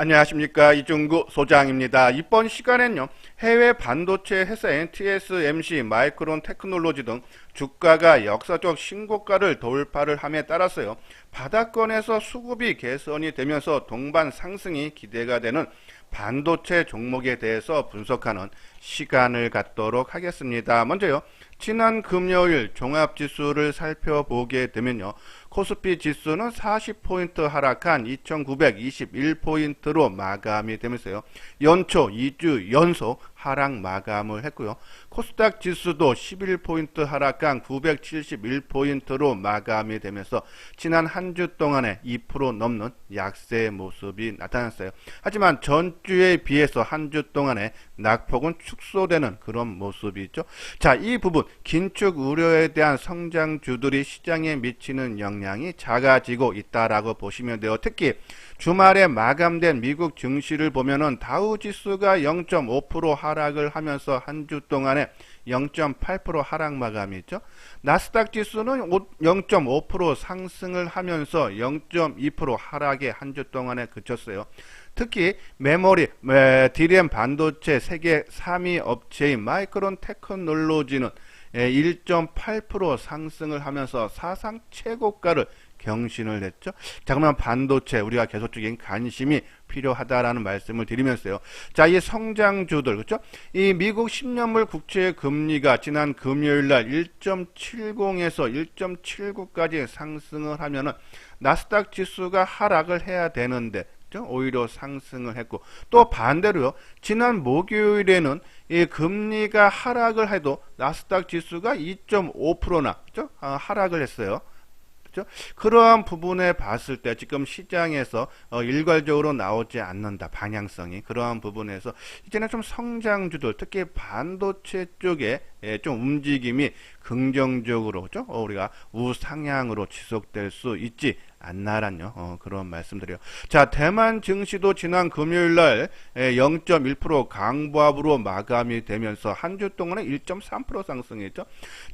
안녕하십니까, 이중구 소장입니다. 이번 시간엔요, 해외 반도체 회사인 TSMC, 마이크론 테크놀로지 등 주가가 역사적 신고가를 돌파를 함에 따라서요, 바닥권에서 수급이 개선이 되면서 동반 상승이 기대가 되는 반도체 종목에 대해서 분석하는 시간을 갖도록 하겠습니다. 먼저요, 지난 금요일 종합지수를 살펴보게 되면요, 코스피 지수는 40포인트 하락한 2921포인트로 마감이 되면서요, 연초 2주 연속 하락 마감을 했고요. 코스닥 지수도 11포인트 하락한 971포인트로 마감이 되면서 지난 한 주 동안에 2% 넘는 약세 모습이 나타났어요. 하지만 전주에 비해서 한 주 동안에 낙폭은 축소되는 그런 모습이 있죠. 자, 이 부분 긴축 우려에 대한 성장주들이 시장에 미치는 영향이 작아지고 있다라고 보시면 돼요. 특히 주말에 마감된 미국 증시를 보면은 다우 지수가 0.5% 하락을 하면서 한 주 동안에 0.8% 하락 마감이 있죠. 나스닥 지수는 0.5% 상승을 하면서 0.2% 하락에 한 주 동안에 그쳤어요. 특히 메모리, DRAM 반도체 세계 3위 업체인 마이크론 테크놀로지는 1.8% 상승을 하면서 사상 최고가를 경신을 했죠. 자, 그러면 반도체 우리가 계속적인 관심이 필요하다라는 말씀을 드리면서요. 자, 이 성장주들, 그렇죠? 이 미국 10년물 국채 금리가 지난 금요일 날 1.70에서 1.79까지 상승을 하면은 나스닥 지수가 하락을 해야 되는데 오히려 상승을 했고, 또 반대로요, 지난 목요일에는 이 금리가 하락을 해도 나스닥 지수가 2.5%나 하락을 했어요. 그렇죠? 그러한 부분에 봤을 때 지금 시장에서 일괄적으로 나오지 않는다, 방향성이. 그러한 부분에서 이제는 좀 성장주들, 특히 반도체 쪽에 좀 움직임이 긍정적으로, 그렇죠? 우리가 우상향으로 지속될 수 있지 않나란요, 그런 말씀드려요. 자, 대만 증시도 지난 금요일날 0.1% 강보합으로 마감이 되면서 한 주 동안에 1.3% 상승했죠.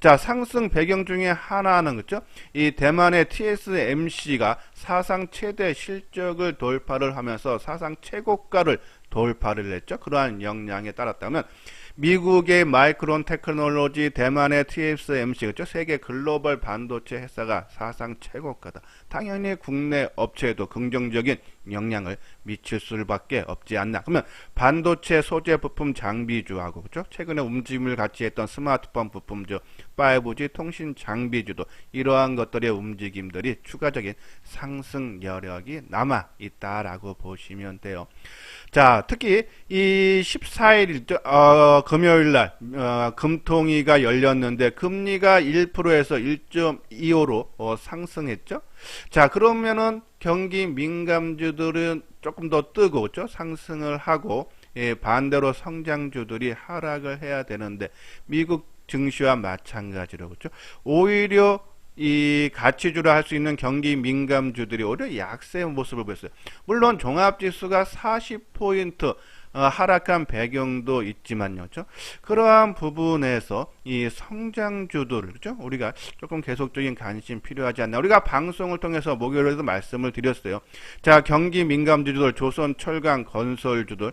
자, 상승 배경 중에 하나는, 그렇죠? 이 대만의 TSMC가 사상 최대 실적을 돌파를 하면서 사상 최고가를 돌파를 했죠. 그러한 영향에 따랐다면 미국의 마이크론 테크놀로지, 대만의 TSMC, 그렇죠? 세계 글로벌 반도체 회사가 사상 최고가다. 당연히 국내 업체에도 긍정적인 영향을 미칠 수밖에 없지 않나. 그러면 반도체 소재 부품 장비주하고, 그렇죠? 최근에 움직임을 같이 했던 스마트폰 부품주, 5G 통신 장비주도 이러한 것들의 움직임들이 추가적인 상승 여력이 남아 있다라고 보시면 돼요. 자, 특히 이 14일 금요일날 금통위가 열렸는데 금리가 1%에서 1.25로 상승했죠. 자, 그러면은 경기 민감주들은 조금 더 뜨고, 그렇죠? 상승을 하고, 반대로 성장주들이 하락을 해야 되는데 미국 증시와 마찬가지로, 그렇죠? 오히려 이 가치주라 할 수 있는 경기 민감주들이 오히려 약세의 모습을 보였어요. 물론 종합지수가 40포인트 하락한 배경도 있지만요, 그렇죠? 그러한 부분에서 이 성장주들, 그렇죠? 우리가 조금 계속적인 관심 필요하지 않나. 우리가 방송을 통해서 목요일에도 말씀을 드렸어요. 자, 경기 민감주들, 조선, 철강, 건설주들,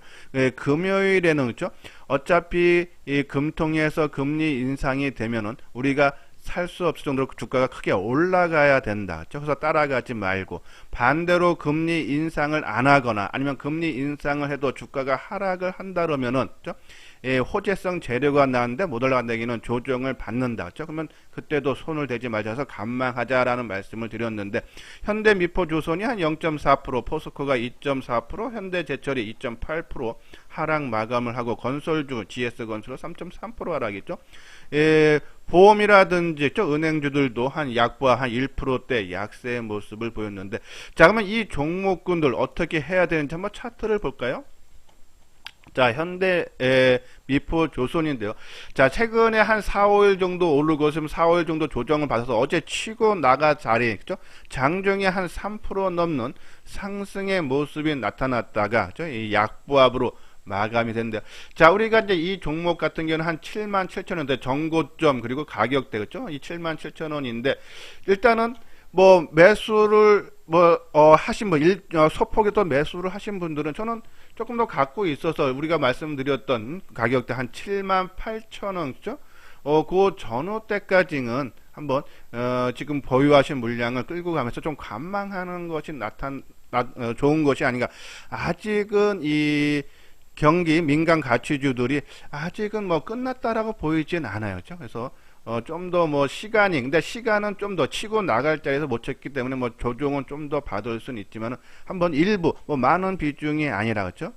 금요일에는, 그렇죠? 어차피 이 금통위에서 금리 인상이 되면은 우리가 살 수 없을 정도로 주가가 크게 올라가야 된다. 그래서 따라가지 말고 반대로 금리 인상을 안 하거나 아니면 금리 인상을 해도 주가가 하락을 한다 그러면은 호재성 재료가 나왔는데 못 올라간다기는 조정을 받는다. 그러면 그때도 손을 대지 말자서 감망하자라는 말씀을 드렸는데 현대미포조선이 한 0.4%, 포스코가 2.4%, 현대제철이 2.8% 하락 마감을 하고 건설주 GS건설은 3.3% 하락이죠. 보험이라든지 은행주들도 한 약보와 한 1%대 약세의 모습을 보였는데, 자, 그러면 이 종목군들 어떻게 해야 되는지 한번 차트를 볼까요? 자, 현대 미포 조선인데요. 자, 최근에 한 4, 5일 정도 오르고 지금 4, 5일 정도 조정을 받아서 어제 치고 나가 자리, 그죠? 장중에 한 3% 넘는 상승의 모습이 나타났다가 이 약보합으로 마감이 된대요. 자, 우리가 이제 이 종목 같은 경우는 한 77,000원대 정고점 그리고 가격대, 그죠? 이 77,000원인데 일단은 뭐 매수를 하신 소폭의 또 매수를 하신 분들은 저는 조금 더 갖고 있어서 우리가 말씀드렸던 가격대 한 78,000원, 그죠? 그 전후 때까지는 한번 지금 보유하신 물량을 끌고 가면서 좀 관망하는 것이 좋은 것이 아닌가. 아직은 이 경기 민간 가치주들이 아직은 뭐 끝났다라고 보이진 않아요. 그렇죠? 그래서 좀 더 뭐 근데 시간은 좀 더 치고 나갈 자리에서 못 쳤기 때문에 뭐 조정은 좀 더 받을 수는 있지만은 한번 일부 뭐 많은 비중이 아니라 그렇죠?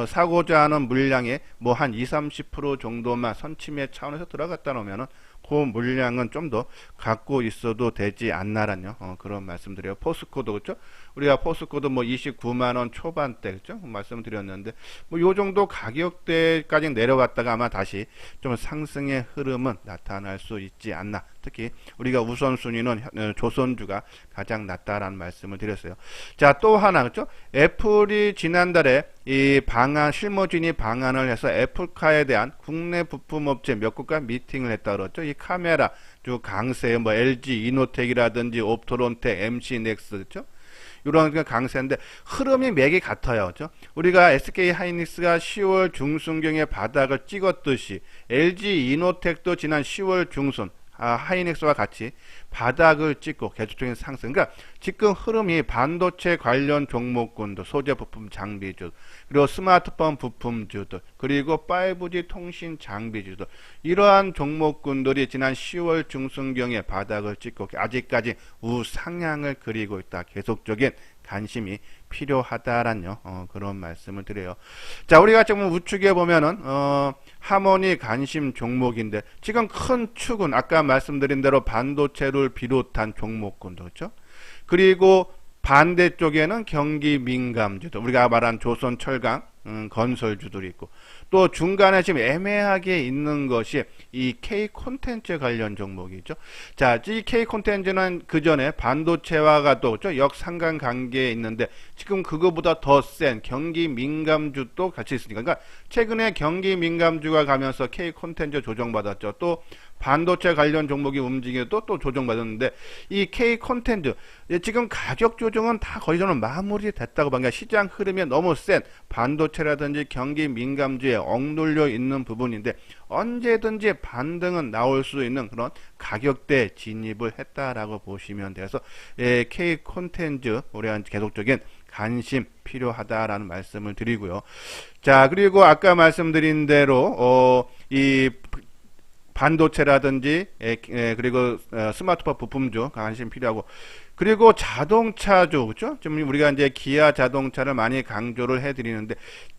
사고자 하는 물량의 뭐 한 2, 30% 정도만 선침해 차원에서 들어갔다 놓으면은 그 물량은 좀 더 갖고 있어도 되지 않나라뇨. 그런 말씀드려요. 포스코도 그렇죠? 우리가 포스코도 뭐 29만 원 초반대 그렇죠? 말씀드렸는데 뭐 요 정도 가격대까지 내려왔다가 아마 다시 좀 상승의 흐름은 나타날 수 있지 않나. 특히 우리가 우선순위는 조선주가 가장 낫다라는 말씀을 드렸어요. 자, 또 하나 그렇죠? 애플이 지난달에 이 실무진이 방한을 해서 애플카에 대한 국내 부품업체 몇 국가 미팅을 했다 그랬죠. 이 카메라 주 강세 뭐 LG 이노텍이라든지 옵토론텍, MC넥스 그렇죠? 이런 강세인데 흐름이 맥이 같아요. 그렇죠? 우리가 SK 하이닉스가 10월 중순경에 바닥을 찍었듯이 LG 이노텍도 지난 10월 중순 하이닉스와 같이 바닥을 찍고 계속적인 상승. 그러니까 지금 흐름이 반도체 관련 종목군도 소재 부품 장비주 그리고 스마트폰 부품주들 그리고 5G 통신 장비주들 이러한 종목군들이 지난 10월 중순경에 바닥을 찍고 아직까지 우상향을 그리고 있다. 계속적인 관심이 필요하다라는 그런 말씀을 드려요. 자, 우리가 지금 우측에 보면은 하모니 관심 종목인데 지금 큰 축은 아까 말씀드린 대로 반도체를 비롯한 종목군도 그렇죠? 그리고 반대쪽에는 경기 민감주도 우리가 말한 조선철강 건설주들이 있고 또 중간에 지금 애매하게 있는 것이 이 K 콘텐츠 관련 종목이죠. 자, 이 K 콘텐츠는 그 전에 반도체와가 또 역상관 관계에 있는데 지금 그거보다 더 센 경기 민감주도 같이 있으니까 그러니까 최근에 경기 민감주가 가면서 K 콘텐츠 조정받았죠. 또 반도체 관련 종목이 움직여도 또 조정받았는데 이 K 콘텐츠 지금 가격 조정은 다 거의 저는 마무리됐다고 봐요. 시장 흐름이 너무 센 반도체라든지 경기 민감주에 억눌려 있는 부분인데 언제든지 반등은 나올 수 있는 그런 가격대 진입을 했다라고 보시면 돼서 K 콘텐츠 올해 계속적인 관심 필요하다라는 말씀을 드리고요. 자, 그리고 아까 말씀드린 대로 이 반도체라든지 그리고 스마트폰 부품주 관심 필요하고 그리고 자동차주 그렇죠? 지금 우리가 이제 기아 자동차를 많이 강조를 해드리는데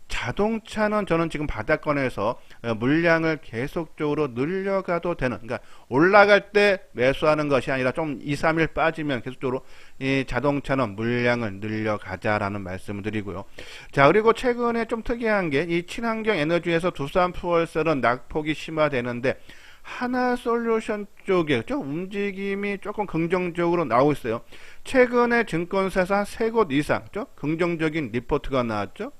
자동차는 저는 지금 바닥권에서 물량을 계속적으로 늘려가도 되는 그러니까 올라갈 때 매수하는 것이 아니라 좀 2, 3일 빠지면 계속적으로 이 자동차는 물량을 늘려가자라는 말씀을 드리고요. 자, 그리고 최근에 좀 특이한 게 이 친환경 에너지에서 두산 푸얼셀은 낙폭이 심화되는데 하나솔루션 쪽에 움직임이 조금 긍정적으로 나오고 있어요. 최근에 증권사에서 한 3곳 이상 긍정적인 리포트가 나왔죠.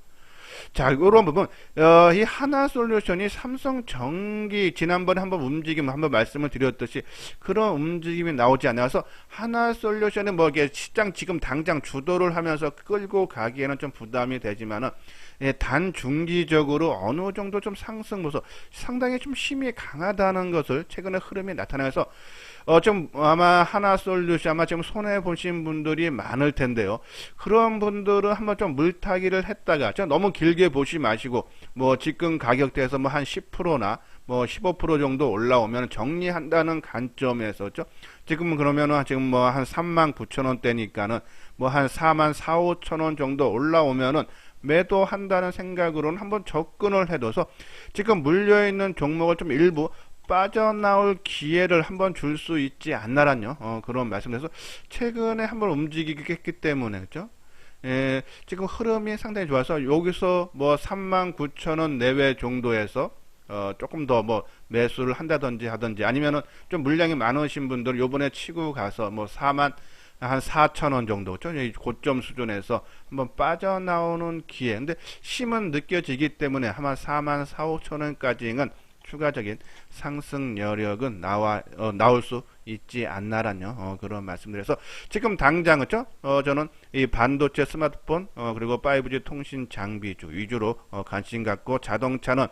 자, 이런 부분 이 하나솔루션이 삼성전기 지난번에 한번 움직임 한번 말씀을 드렸듯이 그런 움직임이 나오지 않아서 하나솔루션은 뭐 이게 시장 지금 당장 주도를 하면서 끌고 가기에는 좀 부담이 되지만은 단중기적으로 어느 정도 좀 상승 모습 상당히 좀 힘이 강하다는 것을 최근에 흐름이 나타나서 좀 아마 하나솔루션 아마 지금 손해 보신 분들이 많을 텐데요. 그런 분들은 한번 좀 물타기를 했다가 너무 길게 보시 마시고 뭐 지금 가격대에서 뭐 한 10%나 뭐 15% 정도 올라오면 정리한다는 관점에서죠. 지금은 그러면은 지금 뭐 한 39,000원대니까는 뭐 한 44,000-45,000원 정도 올라오면은 매도한다는 생각으로는 한번 접근을 해둬서 지금 물려있는 종목을 좀 일부 빠져나올 기회를 한번 줄 수 있지 않나란요. 그런 말씀에서 최근에 한번 움직이기 했기 때문에 그죠? 지금 흐름이 상당히 좋아서 여기서 뭐 39,000원 내외 정도에서 조금 더 뭐 매수를 한다든지 하든지 아니면은 좀 물량이 많으신 분들 요번에 치고 가서 뭐 4만 한 4,000원 정도, 이 고점 수준에서 한번 빠져나오는 기회. 근데 힘은 느껴지기 때문에 아마 4만 4, 5천원까지는 추가적인 상승 여력은 나올 수 있지 않나라는 그런 말씀드려서 지금 당장 그죠? 저는 이 반도체, 스마트폰 그리고 5G 통신 장비 주 위주로 관심 갖고, 자동차는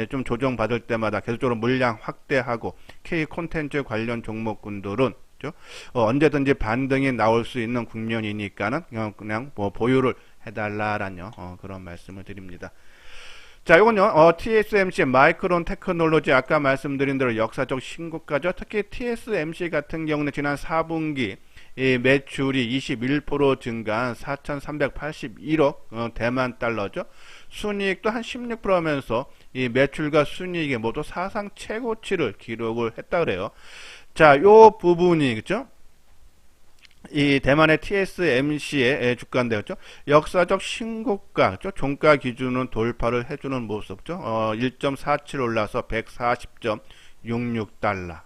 좀 조정받을 때마다 계속적으로 물량 확대하고, K 콘텐츠 관련 종목군들은 언제든지 반등이 나올 수 있는 국면이니까는 그냥 뭐 보유를 해달라라는 그런 말씀을 드립니다. 자, 이건요, TSMC 마이크론 테크놀로지, 아까 말씀드린 대로 역사적 신고가죠. 특히 TSMC 같은 경우는 지난 4분기 이 매출이 21% 증가한 4,381억 대만 달러죠. 순이익도 한 16%하면서 이 매출과 순이익이 모두 사상 최고치를 기록을 했다 그래요. 자, 요 부분이 그죠? 이 대만의 TSMC의 주가인데요. 역사적 신고가, 종가 기준은 돌파를 해주는 모습죠. 1.47 올라서 140.66달러.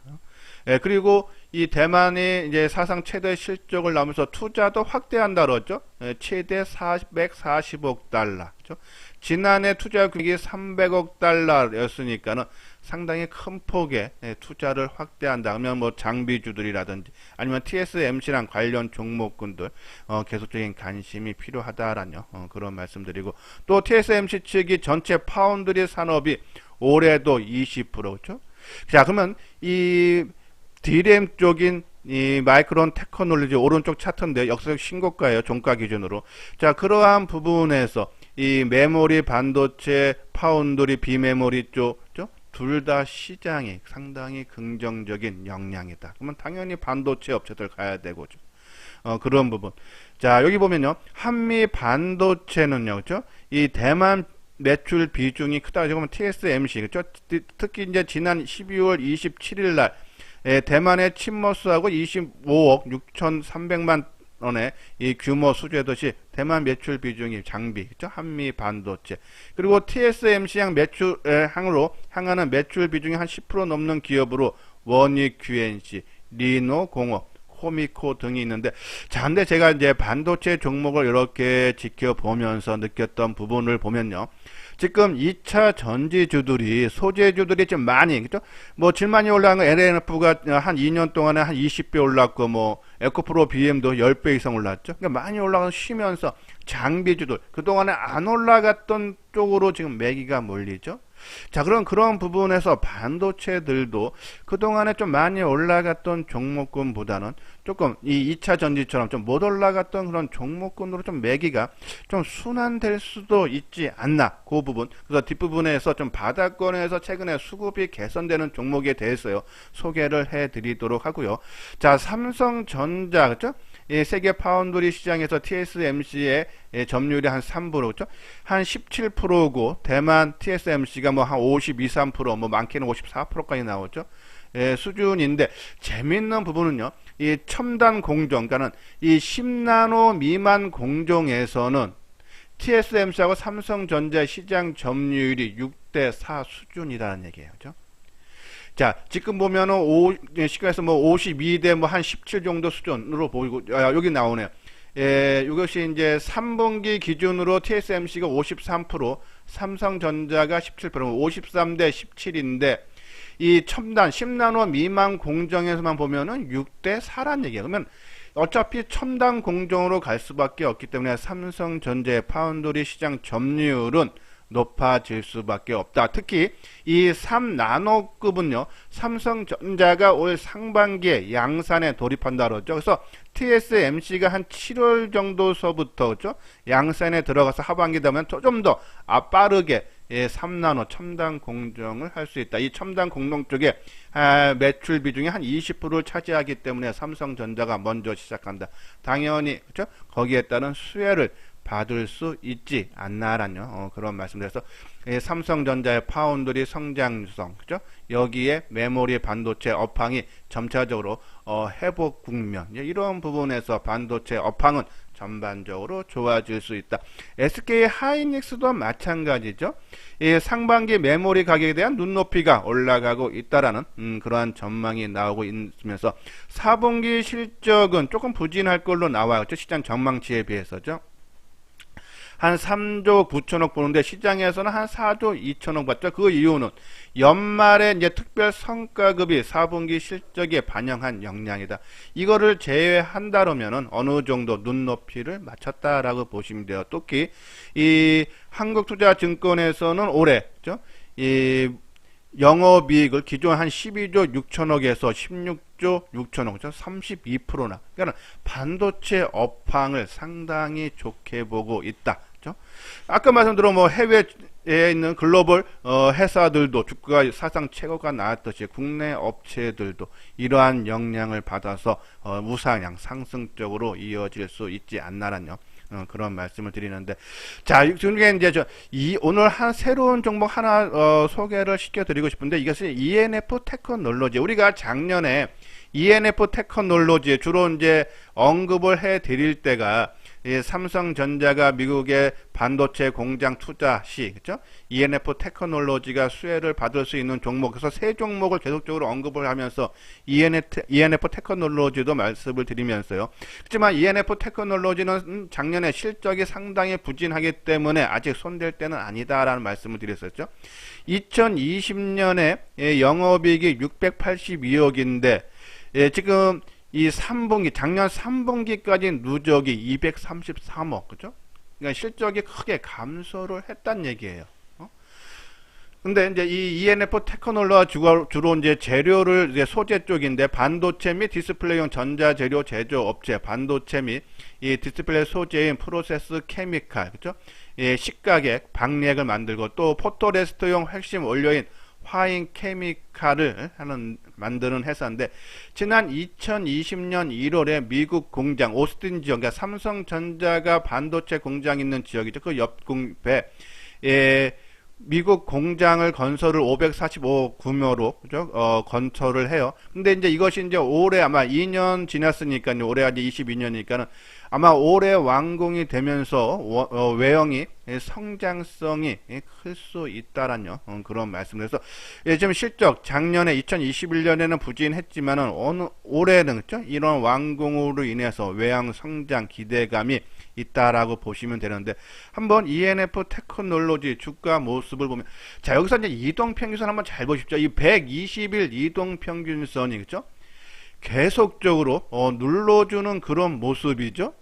그리고 이 대만이 이제 사상 최대 실적을 나오면서 투자도 확대한다 그러죠. 최대 140억 달러. 지난해 투자 금액이 300억 달러였으니까는 상당히 큰 폭의 투자를 확대한다. 그러면 뭐 장비주들이라든지 아니면 TSMC랑 관련 종목군들 계속적인 관심이 필요하다라는 그런 말씀드리고, 또 TSMC 측이 전체 파운드리 산업이 올해도 20%죠. 자, 그러면 이 D램 쪽인 이 마이크론 테크놀로지 오른쪽 차트인데 역사적 신고가예요. 종가 기준으로. 자, 그러한 부분에서 이 메모리, 반도체, 파운드리, 비메모리 쪽 둘 다 시장이 상당히 긍정적인 영향이다. 그러면 당연히 반도체 업체들 가야 되고 그런 부분. 자, 여기 보면요, 한미 반도체는요, 그죠? 이 대만 매출 비중이 크다. 그러면 TSMC, 그죠? 특히 이제 지난 12월 27일 날 대만의 침머스하고 25억 6,300만 원의 이 규모 수주했듯이 대만 매출 비중이 장비, 그죠? 한미 반도체, 그리고 TSMC 향으로 향하는 매출 비중이 한 10% 넘는 기업으로 원익 QNC, 리노 공업, 코미코 등이 있는데, 자, 근데 제가 이제 반도체 종목을 이렇게 지켜보면서 느꼈던 부분을 보면요, 지금 2차 전지주들이, 소재주들이 좀 많이, 그죠? 뭐, 제일 많이 올라간 건 LNF가 한 2년 동안에 한 20배 올랐고, 뭐, 에코프로 BM도 10배 이상 올랐죠? 그러니까 많이 올라가서 쉬면서 장비주들, 그동안에 안 올라갔던 쪽으로 지금 매기가 몰리죠? 자, 그런 부분에서 반도체들도 그동안에 좀 많이 올라갔던 종목군보다는 조금 이 2차 전지처럼 좀 못 올라갔던 그런 종목군으로 좀 매기가 좀 순환될 수도 있지 않나, 그 부분. 그래서 뒷부분에서 좀 바닥권에서 최근에 수급이 개선되는 종목에 대해서요, 소개를 해드리도록 하고요. 자, 삼성전자, 그죠? 이 세계 파운드리 시장에서 TSMC의 점유율이 한 3%, 그죠? 한 17%고, 대만 TSMC가 뭐 한 52, 3%, 뭐 많게는 54%까지 나오죠. 수준인데, 재밌는 부분은요, 이 첨단 공정, 그러니까는 이 10나노 미만 공정에서는 TSMC하고 삼성전자 시장 점유율이 6대4 수준이라는 얘기예요. 그죠? 자, 지금 보면은 시가에서 뭐 52대 뭐 한 17 정도 수준으로 보이고, 여기 나오네요. 이것이 이제 3분기 기준으로 TSMC가 53%, 삼성전자가 17%, 53대 17인데, 이 첨단 10나노 미만 공정에서만 보면은 6대 4란 얘기예요. 그러면 어차피 첨단 공정으로 갈 수밖에 없기 때문에 삼성전자의 파운드리 시장 점유율은 높아질 수밖에 없다. 특히 이 3나노급은요, 삼성전자가 올 상반기에 양산에 돌입한다 그러죠. 그래서 TSMC가 한 7월 정도서부터 그죠? 양산에 들어가서 하반기 되면 좀 더 빠르게 3나노 첨단 공정을 할 수 있다. 이 첨단 공정 쪽에 매출 비중이 한 20%를 차지하기 때문에 삼성전자가 먼저 시작한다. 당연히 그죠? 거기에 따른 수혜를 받을 수 있지 않나라는 그런 말씀드려서 삼성전자의 파운드리 성장성, 그죠? 여기에 메모리 반도체 업황이 점차적으로 회복 국면, 이런 부분에서 반도체 업황은 전반적으로 좋아질 수 있다. SK 하이닉스도 마찬가지죠. 이 상반기 메모리 가격에 대한 눈높이가 올라가고 있다라는 그러한 전망이 나오고 있으면서 4분기 실적은 조금 부진할 걸로 나와요. 시장 전망치에 비해서죠. 한 3조 9천억 보는데 시장에서는 한 4조 2천억 봤죠. 그 이유는 연말에 이제 특별 성과급이 4분기 실적에 반영한 역량이다. 이거를 제외한다면은 어느 정도 눈높이를 맞췄다라고 보시면 돼요. 특히 이 한국투자증권에서는 올해 그죠? 이 영업이익을 기존 한 12조 6천억에서 16조 6천억, 32%나. 그러니까 반도체 업황을 상당히 좋게 보고 있다. 그렇죠? 아까 말씀드린 뭐 해외에 있는 글로벌 회사들도 주가 사상 최고가 나왔듯이 국내 업체들도 이러한 영향을 받아서 우상향 상승적으로 이어질 수 있지 않나라는 그런 말씀을 드리는데, 자, 중에 이제 오늘 한 새로운 종목 하나 소개를 시켜드리고 싶은데, 이것은 ENF 테크놀로지. 우리가 작년에 ENF 테크놀로지에 주로 이제 언급을 해드릴 때가 삼성전자가 미국의 반도체 공장 투자 시, 그죠? ENF 테크놀로지가 수혜를 받을 수 있는 종목, 그래서 세 종목을 계속적으로 언급을 하면서 ENF 테크놀로지도 말씀을 드리면서요. 그렇지만 ENF 테크놀로지는 작년에 실적이 상당히 부진하기 때문에 아직 손댈 때는 아니다라는 말씀을 드렸었죠. 2020년에 영업이익이 682억인데, 지금 이 3분기, 작년 3분기까지 누적이 233억, 그죠? 그러니까 실적이 크게 감소를 했단 얘기예요. 근데 이제 이 ENF 테크놀로지가 주로 이제 재료를 이제 소재 쪽인데, 반도체 및 디스플레이용 전자재료 제조 업체, 반도체 및 이 디스플레이 소재인 프로세스 케미칼, 그죠? 식가액, 방리액을 만들고 또 포토레스트용 핵심 원료인 화인 케미칼을 만드는 회사인데, 지난 2020년 1월에 미국 공장 오스틴 지역, 그러니까 삼성전자가 반도체 공장 있는 지역이죠. 그 옆배 미국 공장을 건설을 545억 규모로 그죠? 건설을 해요. 근데 이제 이것이 이제 올해 아마 2년 지났으니까요. 올해가 이제 22년이니까는 아마 올해 완공이 되면서 외형이 성장성이 클 수 있다라는 그런 말씀을 해서 지금 실적 작년에 2021년에는 부진했지만은 올해는 그죠? 이런 완공으로 인해서 외형 성장 기대감이 있다라고 보시면 되는데, 한번 ENF 테크놀로지 주가 모습을 보면, 자, 여기서 이제 이동평균선 한번 잘 보십시오. 이 120일 이동평균선이 그죠? 계속적으로 눌러주는 그런 모습이죠.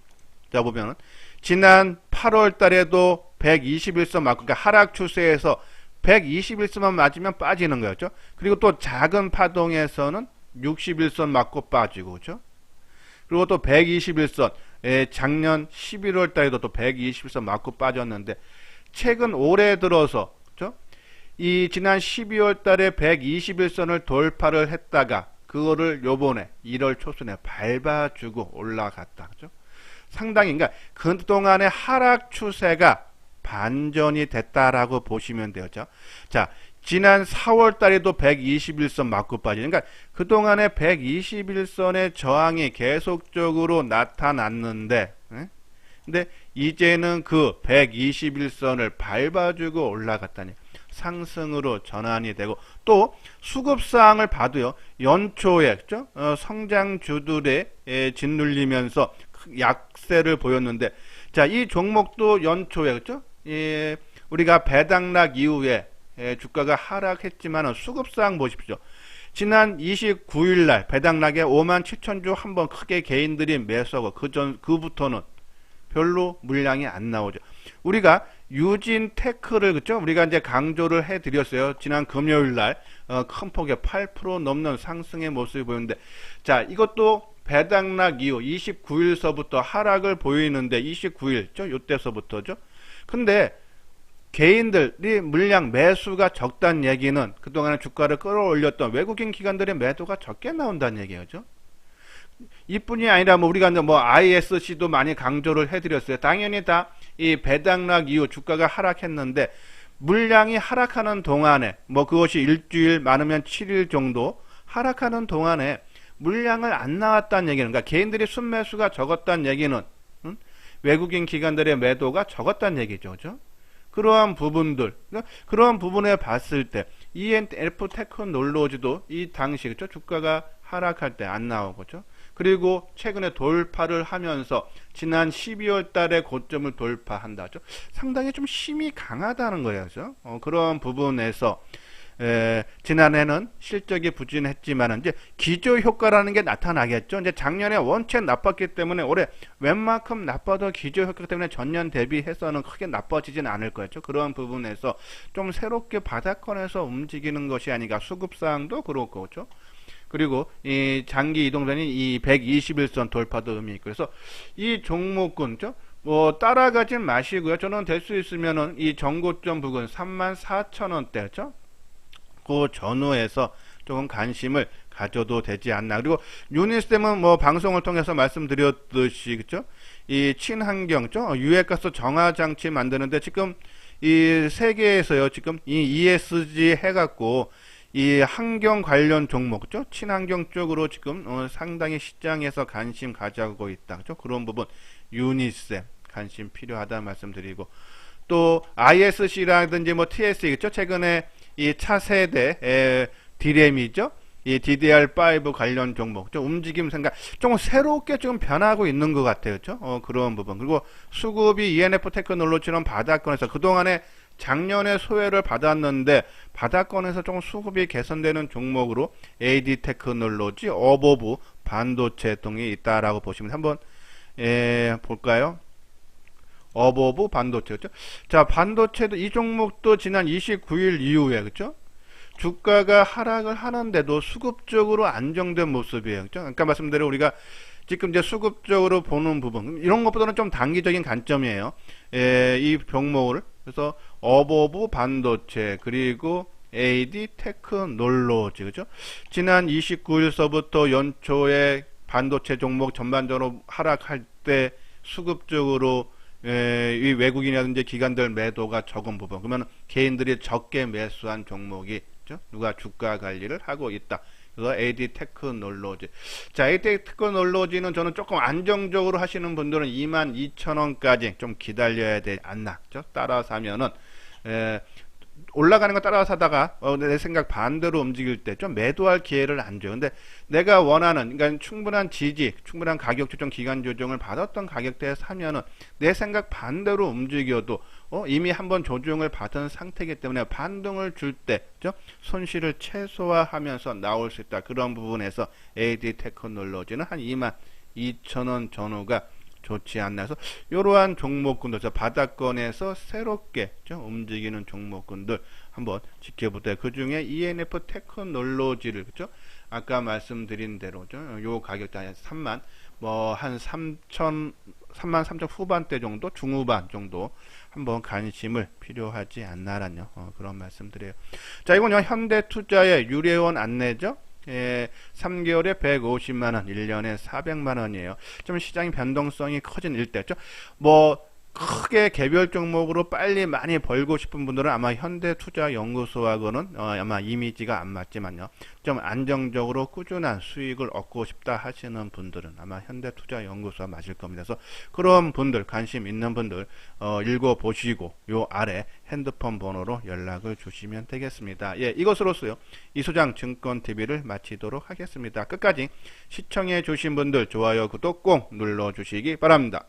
자, 보면은 지난 8월 달에도 121선 맞고, 그러니까 하락 추세에서 121선만 맞으면 빠지는 거였죠. 그리고 또 작은 파동에서는 61선 맞고 빠지고, 그렇죠? 그리고 또 121선, 작년 11월 달에도 또 121선 맞고 빠졌는데, 최근 올해 들어서, 그렇죠? 이 지난 12월 달에 121선을 돌파를 했다가 그거를 요번에 1월 초순에 밟아주고 올라갔다. 그죠? 상당히, 그러니까 그동안의 하락 추세가 반전이 됐다라고 보시면 되죠. 자, 지난 4월 달에도 121선 맞고 빠지는, 그러니까 그동안의 121선의 저항이 계속적으로 나타났는데, 근데 이제는 그 121선을 밟아주고 올라갔다니 상승으로 전환이 되고, 또 수급사항을 봐도요, 연초에 그죠? 성장주들에 짓눌리면서 약세를 보였는데, 자, 이 종목도 연초에 그죠? 우리가 배당락 이후에 주가가 하락했지만 수급사항 보십시오. 지난 29일날 배당락에 57,000주 한번 크게 개인들이 매수하고 그부터는 별로 물량이 안 나오죠. 우리가 유진테크를 그죠? 우리가 이제 강조를 해드렸어요. 지난 금요일날 큰 폭의 8% 넘는 상승의 모습이 보이는데, 자, 이것도 배당락 이후 29일서부터 하락을 보이는데, 29일죠? 요때서부터죠. 근데 개인들이 물량 매수가 적다는 얘기는 그동안에 주가를 끌어올렸던 외국인 기관들의 매도가 적게 나온다는 얘기죠. 이뿐이 아니라 우리가 ISC도 많이 강조를 해드렸어요. 당연히 다 이 배당락 이후 주가가 하락했는데, 물량이 하락하는 동안에 그것이 일주일 많으면 7일 정도 하락하는 동안에 물량을 안 나왔다는 얘기는, 그러니까 개인들이 순매수가 적었다는 얘기는 외국인 기관들의 매도가 적었다는 얘기죠. 그죠? 그러한 부분들, 그러한 부분에 봤을 때 ENF 테크놀로지도 이 당시 그죠? 주가가 하락할 때 안 나오고, 그죠? 그리고 최근에 돌파를 하면서 지난 12월 달에 고점을 돌파한다죠. 상당히 좀 힘이 강하다는 거예요. 그런 부분에서 지난해는 실적이 부진했지만 이제 기저 효과라는 게 나타나겠죠. 이제 작년에 원체 나빴기 때문에 올해 웬만큼 나빠도 기저 효과 때문에 전년 대비해서는 크게 나빠지진 않을 거였죠. 그런 부분에서 좀 새롭게 바닥권에서 움직이는 것이 아닌가. 수급상도 그렇고, 그렇죠? 그리고 이 장기 이동선이 이 121선 돌파도 의미 있고, 그래서 이 종목군, 뭐 따라가진 마시고요. 저는 될 수 있으면은 이 정고점 부근 34,000원대였죠. 그 전후에서 조금 관심을 가져도 되지 않나. 그리고 유니스템은 뭐 방송을 통해서 말씀드렸듯이, 그죠? 이 친환경, 유해가스 정화 장치 만드는데 지금 이 세계에서요, 지금 이 ESG 해갖고 이 환경 관련 종목, 그죠? 친환경 쪽으로 지금 상당히 시장에서 관심 가져가고 있다, 그죠? 그런 부분 유니스템 관심 필요하다 말씀드리고, 또 ISC라든지 뭐 TSE, 그죠? 최근에 이 차세대 D램이죠. 이 DDR5 관련 종목, 좀 움직임 생각, 좀 새롭게 좀 변하고 있는 것 같아요. 그죠? 그런 부분. 그리고 수급이 ENF 테크놀로지는 바닥권에서 그동안에 작년에 소외를 받았는데 바닥권에서 좀 수급이 개선되는 종목으로 AD 테크놀로지, 어보브 반도체 등이 있다라고 보시면 한번 볼까요? 어보브 반도체, 그죠? 자, 반도체도 이 종목도 지난 29일 이후에, 그죠? 주가가 하락을 하는데도 수급적으로 안정된 모습이에요. 그죠? 아까 말씀대로 우리가 지금 이제 수급적으로 보는 부분, 이런 것보다는 좀 단기적인 관점이에요. 이 종목을. 그래서 어보브 반도체, 그리고 AD 테크놀로지, 그죠? 지난 29일서부터 연초에 반도체 종목 전반적으로 하락할 때 수급적으로 이 외국인이라든지 기관들 매도가 적은 부분, 그러면 개인들이 적게 매수한 종목이, 그죠? 누가 주가 관리를 하고 있다. 그래서 AD 테크놀로지. 자, AD 테크놀로지는 저는 조금 안정적으로 하시는 분들은 22,000원까지 좀 기다려야 되지 않나, 그죠? 따라서 하면은 올라가는 거 따라 사다가 내 생각 반대로 움직일 때 좀 매도할 기회를 안 줘요. 근데 내가 원하는, 그러니까 충분한 지지, 충분한 가격 조정, 기간 조정을 받았던 가격대에 사면은 내 생각 반대로 움직여도 이미 한번 조정을 받은 상태이기 때문에 반등을 줄 때 손실을 최소화하면서 나올 수 있다. 그런 부분에서 AD 테크놀로지는 한 22,000원 전후가 좋지 않나 해서 이러한 종목군들, 바닥권에서 새롭게 움직이는 종목군들 한번 지켜보되, 그 중에 ENF 테크놀로지를, 그죠? 아까 말씀드린 대로 요 가격대 한 3만 한 3만 3천 후반대 정도, 중후반 정도 한번 관심을 필요하지 않나라는 그런 말씀드려요. 자, 이건 현대투자의 유례원 안내죠. 3개월에 150만원, 1년에 400만원이에요. 좀 시장의 변동성이 커진 일대죠. 뭐 크게 개별 종목으로 빨리 많이 벌고 싶은 분들은 아마 현대투자연구소하고는 아마 이미지가 안 맞지만요, 좀 안정적으로 꾸준한 수익을 얻고 싶다 하시는 분들은 아마 현대투자연구소가 맞을 겁니다. 그래서 그런 분들, 관심 있는 분들 읽어보시고 요 아래 핸드폰 번호로 연락을 주시면 되겠습니다. 예, 이것으로서요 이소장 증권TV를 마치도록 하겠습니다. 끝까지 시청해 주신 분들 좋아요, 구독 꼭 눌러주시기 바랍니다.